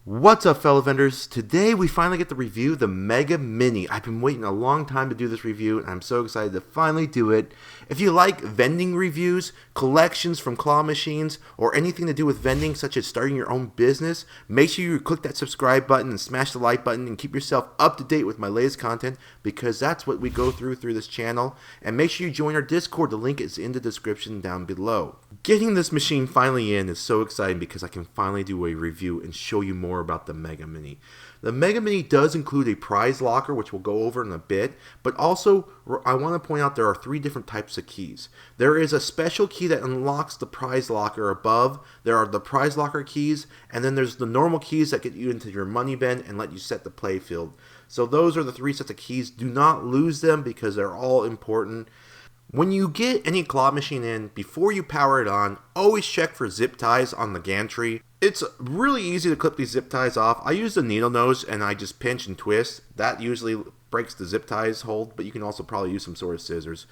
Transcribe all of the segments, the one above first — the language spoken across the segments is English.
What's up, fellow vendors? Today we finally get to review the Mega Mini. I've been waiting a long time to do this review and I'm so excited to finally do it. If you like vending reviews, collections from claw machines, or anything to do with vending such as starting your own business, make sure you click that subscribe button and smash the like button and keep yourself up to date with my latest content because that's what we go through this channel. And make sure you join our Discord. The link is in the description down below. Getting this machine finally in is so exciting because I can finally do a review and show you more about the Mega Mini. The Mega Mini does include a prize locker, which we'll go over in a bit, but also I want to point out there are three different types of keys. There is a special key that unlocks the prize locker above, there are the prize locker keys, and then there's the normal keys that get you into your money bin and let you set the play field. So those are the three sets of keys. Do not lose them because they're all important. When you get any claw machine in, before you power it on, always check for zip ties on the gantry. It's really easy to clip these zip ties off. I use the needle nose and I just pinch and twist. That usually breaks the zip ties hold, but you can also probably use some sort of scissors.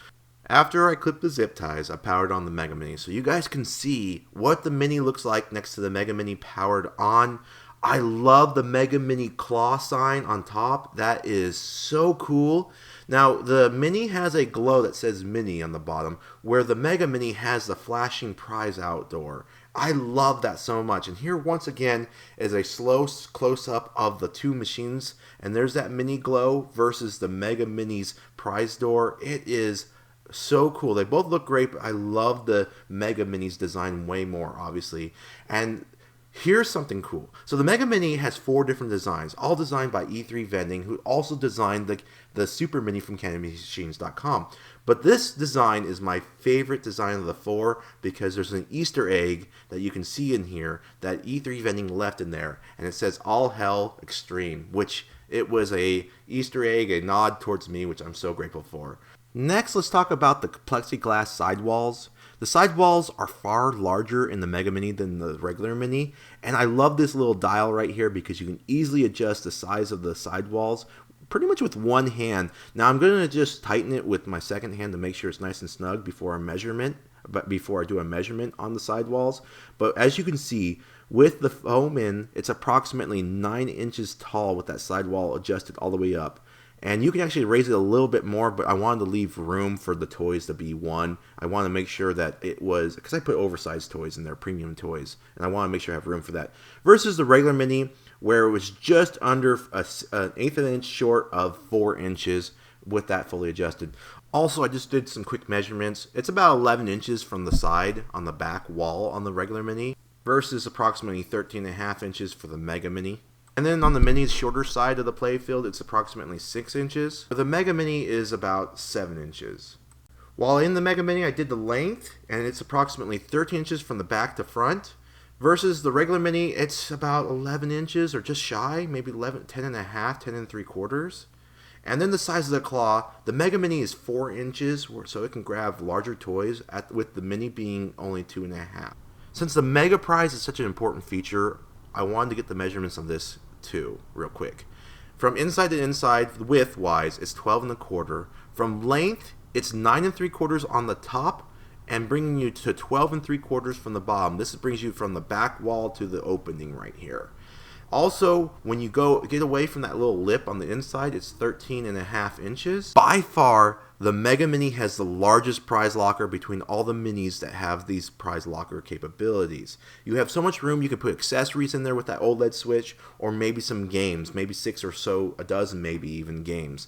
After I clip the zip ties, I powered on the Mega Mini so you guys can see what the Mini looks like next to the Mega Mini powered on. I love the Mega Mini claw sign on top. That is so cool. Now, the Mini has a glow that says Mini on the bottom, where the Mega Mini has the flashing prize outdoor. I love that so much. And here, once again, is a slow close-up of the two machines. And there's that Mini glow versus the Mega Mini's prize door. It is so cool. They both look great, but I love the Mega Mini's design way more, obviously. And here's something cool. So the Mega Mini has 4 different designs, all designed by E3 Vending, who also designed the Super Mini from CandyMachines.com. But this design is my favorite design of the 4 because there's an Easter egg that you can see in here that E3 Vending left in there, and it says All Hell Extreme, which it was a Easter egg, a nod towards me, which I'm so grateful for. Next, let's talk about the plexiglass sidewalls. The sidewalls are far larger in the Mega Mini than the regular Mini, and I love this little dial right here because you can easily adjust the size of the sidewalls pretty much with one hand. Now I'm going to just tighten it with my second hand to make sure it's nice and snug before I do a measurement on the sidewalls. But as you can see, with the foam in, it's approximately 9 inches tall with that sidewall adjusted all the way up. And you can actually raise it a little bit more, but I wanted to leave room for the toys to be one. I want to make sure that it was, because I put oversized toys in there, premium toys, and I want to make sure I have room for that. Versus the regular Mini, where it was just under an eighth of an inch short of 4 inches with that fully adjusted. Also, I just did some quick measurements. It's about 11 inches from the side on the back wall on the regular Mini versus approximately 13.5 inches for the Mega Mini. And then on the Mini's shorter side of the playfield, it's approximately 6 inches. The Mega Mini is about 7 inches. While in the Mega Mini, I did the length, and it's approximately 13 inches from the back to front. Versus the regular Mini, it's about 11 inches or just shy, maybe 10 and a half, 10 and 3/4. And then the size of the claw, the Mega Mini is 4 inches, so it can grab larger toys, with the Mini being only 2.5. Since the Mega Prize is such an important feature, I wanted to get the measurements of this too, real quick. From inside to inside, width-wise, it's 12 1/4. From length, it's 9 3/4 on the top, and bringing you to 12 3/4 from the bottom. This brings you from the back wall to the opening right here. Also, when you get away from that little lip on the inside, it's 13.5 inches. By far, the Mega Mini has the largest prize locker between all the Minis that have these prize locker capabilities. You have so much room, you can put accessories in there with that OLED switch, or maybe some games, maybe 6 or so, a dozen maybe even games.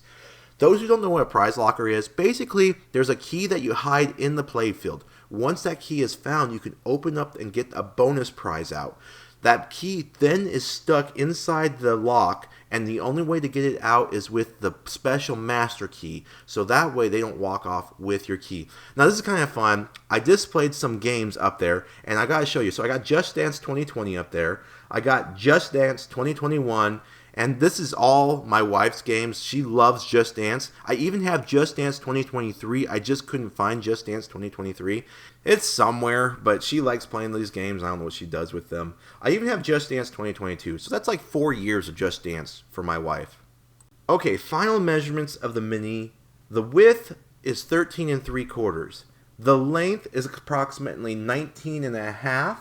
Those who don't know what a prize locker is, basically there's a key that you hide in the playfield. Once that key is found, you can open up and get a bonus prize out. That key then is stuck inside the lock, and the only way to get it out is with the special master key, so that way they don't walk off with your key. Now this is kind of fun. I displayed some games up there, and I gotta show you. So I got Just Dance 2020 up there. I got Just Dance 2021, and this is all my wife's games. She loves Just Dance. I even have Just Dance 2023. I just couldn't find Just Dance 2023. It's somewhere, but she likes playing these games. I don't know what she does with them. I even have Just Dance 2022. So that's like 4 years of Just Dance for my wife. Okay, final measurements of the Mini. The width is 13 3/4. The length is approximately 19.5.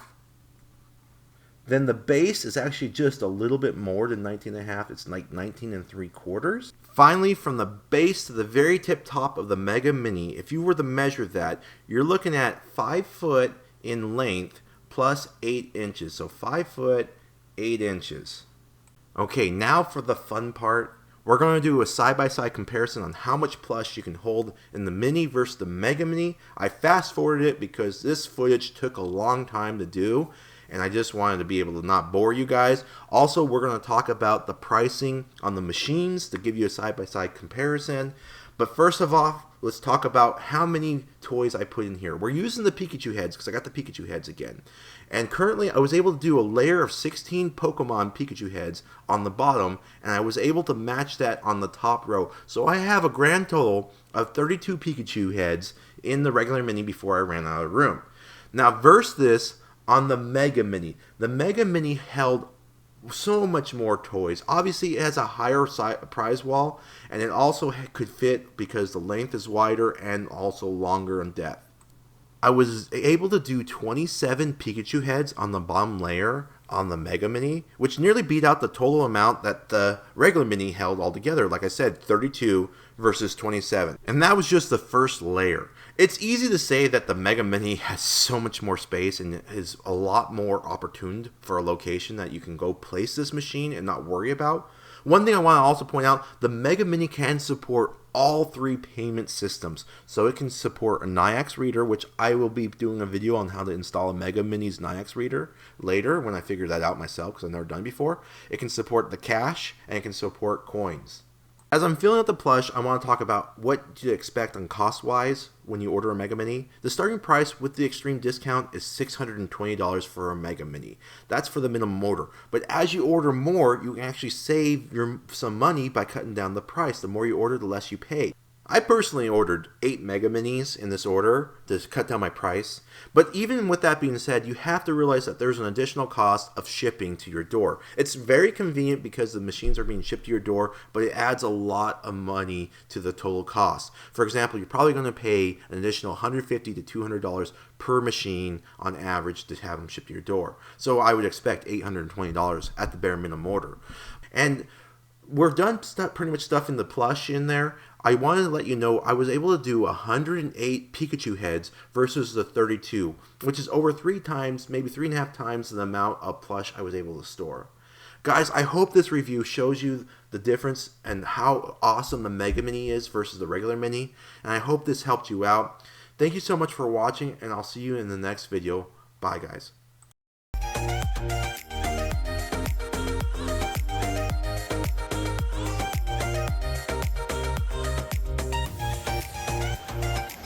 Then the base is actually just a little bit more than 19.5. It's like 19.75. Finally, from the base to the very tip top of the Mega Mini, if you were to measure that, you're looking at 5 foot in length plus 8 inches. So 5 foot, 8 inches. Okay, now for the fun part. We're going to do a side-by-side comparison on how much plush you can hold in the Mini versus the Mega Mini. I fast-forwarded it because this footage took a long time to do, and I just wanted to be able to not bore you guys. Also, we're going to talk about the pricing on the machines to give you a side-by-side comparison. But first of all, let's talk about how many toys I put in here. We're using the Pikachu heads because I got the Pikachu heads again. And currently I was able to do a layer of 16 Pokemon Pikachu heads on the bottom, and I was able to match that on the top row. So I have a grand total of 32 Pikachu heads in the regular Mini before I ran out of room. Now verse this on the Mega Mini. The Mega Mini held so much more toys. Obviously it has a higher prize wall, and it also could fit because the length is wider and also longer in depth. I was able to do 27 Pikachu heads on the bottom layer on the Mega Mini, which nearly beat out the total amount that the regular Mini held altogether. Like I said, 32 versus 27. And that was just the first layer. It's easy to say that the Mega Mini has so much more space and is a lot more opportune for a location that you can go place this machine and not worry about. One thing I want to also point out, the Mega Mini can support all 3 payment systems. So it can support a Nayax reader, which I will be doing a video on how to install a Mega Mini's Nayax reader later when I figure that out myself because I've never done it before. It can support the cash and it can support coins. As I'm filling out the plush, I want to talk about what to expect on cost-wise when you order a Mega Mini. The starting price with the extreme discount is $620 for a Mega Mini. That's for the minimum order. But as you order more, you can actually save some money by cutting down the price. The more you order, the less you pay. I personally ordered 8 Mega Minis in this order to cut down my price. But even with that being said, you have to realize that there's an additional cost of shipping to your door. It's very convenient because the machines are being shipped to your door, but it adds a lot of money to the total cost. For example, you're probably going to pay an additional $150 to $200 per machine on average to have them shipped to your door. So I would expect $820 at the bare minimum order. And we're done pretty much stuffing the plush in there. I wanted to let you know I was able to do 108 Pikachu heads versus the 32, which is over 3 times, maybe 3.5 times the amount of plush I was able to store. Guys, I hope this review shows you the difference and how awesome the Mega Mini is versus the regular Mini, and I hope this helped you out. Thank you so much for watching, and I'll see you in the next video. Bye, guys.